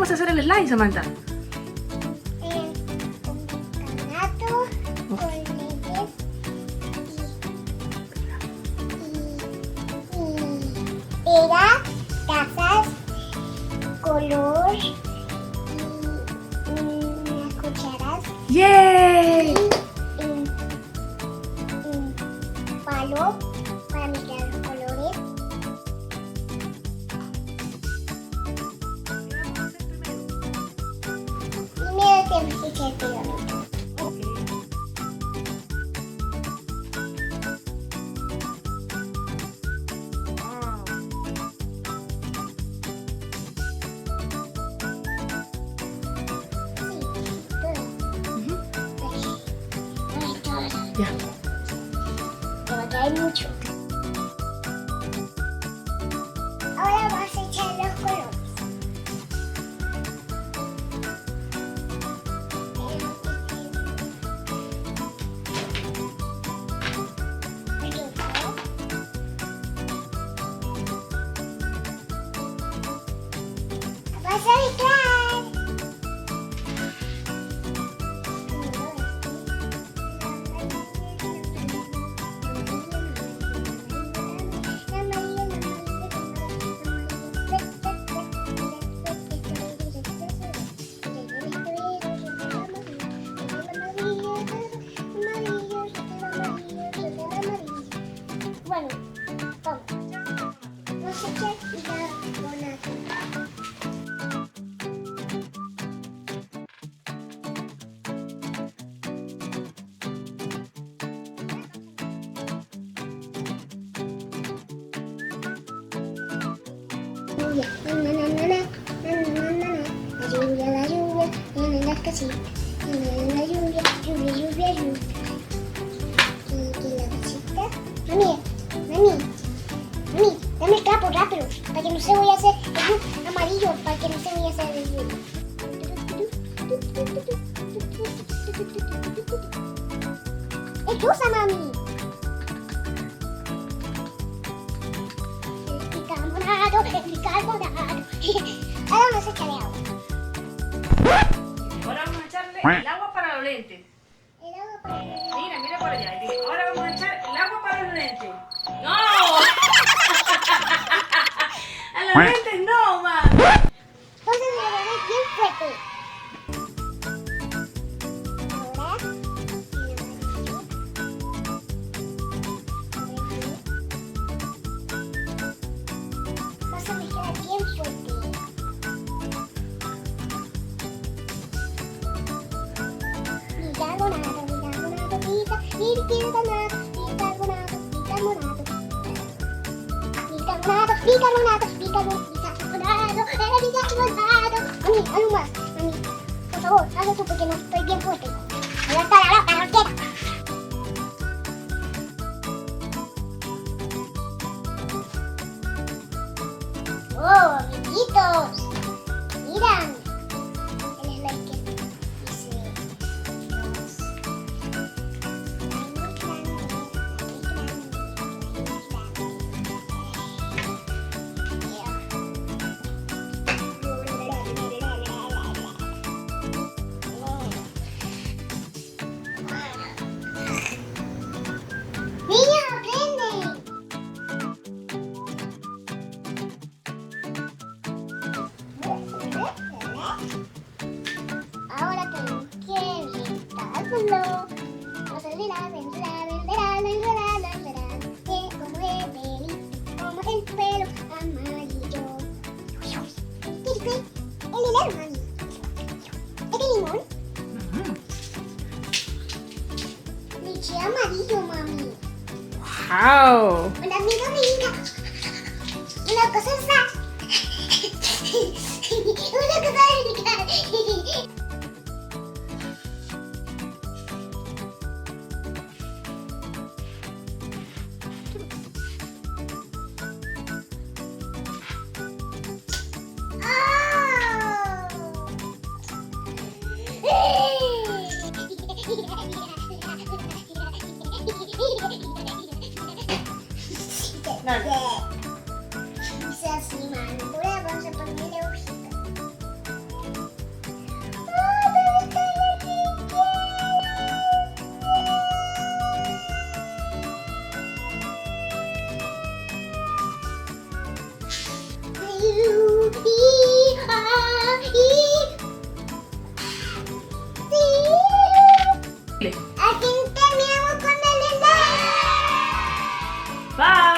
vas a hacer el slime, Samantha? Con carbonato, con lentes y pera, tazas, color y unas cucharas ¡Yay! y un palo para mezclar los colores. Primero tenemos que echar pegamento. Ya. Te va a caer mucho. Ahora vas a echar los colores. Vas a mezclar. Bueno, vamos. Vamos a echar bicarbonato. La lluvia, en las casitas. La lluvia. Y la casita. Mami, dame el trapo rápido, para que no se vaya a hacer el look amarillo, para que no se vaya a hacer el hielo. ¡Excusa, mami! El bicarbonato. Ahora vamos a echarle agua. Ahora vamos a echarle el agua para los lentes. El agua para el... Mira por allá. Ahora vamos a echar el agua para los lentes. ¡No! ¡A los lentes no, man! Entonces le voy a dar bien fuerte. Ahora, vas a mezclar bien fuerte. Bicarbonato. Mami, algo más. Mami, por favor, hazlo tú porque no estoy bien fuerte. Levanta la boca, roquera. Oh, amiguitos. Miran. El slime que hice. Niña, aprende. Ahora tenemos que enredarlo. Vamos a enredar. Como el pelito, como el pelo amarillo. ¿Qué fue? El helado, mami. ¿Es limón? Leche amarillo, mami. ¡Wow! Una amiga rica. Una cosa esa. Una cosa rica. Dice así, mami. Ahora vamos a ponerle hojita. Así terminamos con el slime. Bye.